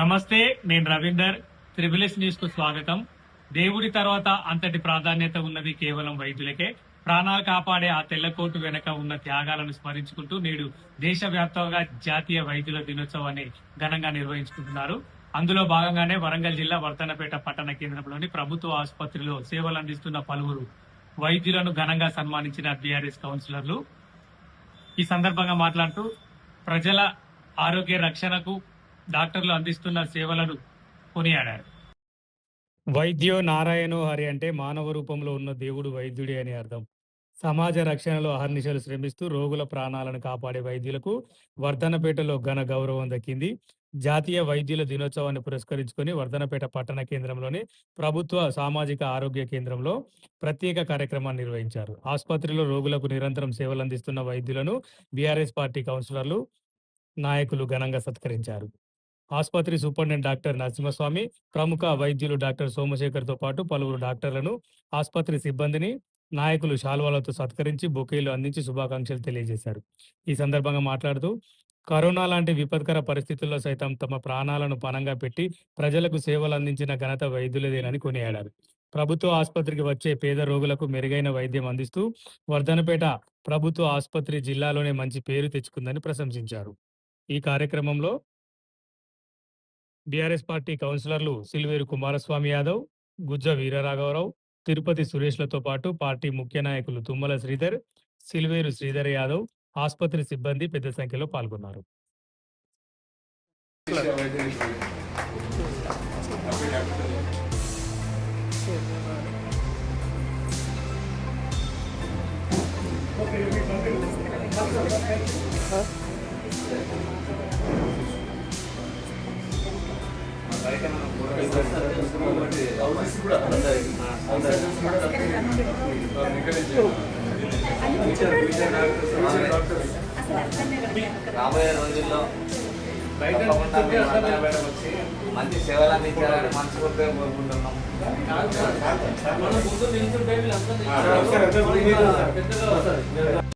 నమస్తే, నేను రవీందర్. త్రిబుల్ఎస్ న్యూస్ కు స్వాగతం. దేవుడి తర్వాత అంతటి ప్రాధాన్యత ఉన్నది కేవలం వైద్యులకే. ప్రాణాలు కాపాడే ఆ తెల్లకోటు వెనక ఉన్న త్యాగాలను స్మరించుకుంటూ నేడు దేశవ్యాప్తంగా జాతీయ వైద్యుల దినోత్సవాన్ని ఘనంగా నిర్వహించుకుంటున్నారు. అందులో భాగంగానే వరంగల్ జిల్లా వర్ధన్నపేట పట్టణ కేంద్రంలోని ప్రభుత్వ ఆసుపత్రిలో సేవలు అందిస్తున్న పలువురు వైద్యులను ఘనంగా సన్మానించిన బీఆర్ఎస్ కౌన్సిలర్లు ఈ సందర్భంగా మాట్లాడుతూ ప్రజల ఆరోగ్య రక్షణకు డాక్టర్లు అందిస్తున్న సేవలను కొనియాడారు. వైద్యో నారాయణో హరి అంటే మానవ రూపంలో ఉన్న దేవుడు వైద్యుడి అని అర్థం. సమాజ రక్షణలో అహర్నిశలు శ్రమిస్తూ రోగుల ప్రాణాలను కాపాడే వైద్యులకు వర్ధనపేటలో ఘన గౌరవం దక్కింది. జాతీయ వైద్యుల దినోత్సవాన్ని పురస్కరించుకొని వర్ధనపేట పట్టణ కేంద్రంలోని ప్రభుత్వ సామాజిక ఆరోగ్య కేంద్రంలో ప్రత్యేక కార్యక్రమాన్ని నిర్వహించారు. ఆసుపత్రిలో రోగులకు నిరంతరం సేవలు అందిస్తున్న వైద్యులను బీఆర్ఎస్ పార్టీ కౌన్సిలర్లు, నాయకులు ఘనంగా సత్కరించారు. ఆసుపత్రి సూపరింటెండెంట్ డాక్టర్ నరసింహస్వామి, ప్రముఖ వైద్యులు డాక్టర్ సోమశేఖర్తో పాటు పలువురు డాక్టర్లను, ఆసుపత్రి సిబ్బందిని నాయకులు శాల్వాలతో సత్కరించి బొకేలు అందించి శుభాకాంక్షలు తెలియజేశారు. ఈ సందర్భంగా మాట్లాడుతూ కరోనా లాంటి విపత్కర పరిస్థితుల్లో సైతం తమ ప్రాణాలను పణంగా పెట్టి ప్రజలకు సేవలు అందించిన ఘనత వైద్యులదేనని కొనియాడారు. ప్రభుత్వ ఆసుపత్రికి వచ్చే పేద రోగులకు మెరుగైన వైద్యం అందిస్తూ వర్ధనపేట ప్రభుత్వ ఆసుపత్రి జిల్లాలోనే మంచి పేరు తెచ్చుకుందని ప్రశంసించారు. ఈ కార్యక్రమంలో బీఆర్ఎస్ పార్టీ కౌన్సిలర్లు సిల్వేరు కుమారస్వామి యాదవ్, గుజ్జ వీరరాఘవరావు, తిరుపతి సురేష్లతో పాటు పార్టీ ముఖ్య నాయకులు తుమ్మల శ్రీధర్, సిల్వేరు శ్రీధర్ యాదవ్, ఆసుపత్రి సిబ్బంది పెద్ద సంఖ్యలో పాల్గొన్నారు. రాబోయే రోజుల్లో మంచి సేవలు అందించాలని మనస్ఫూర్తిగా కోరుకుంటున్నాం.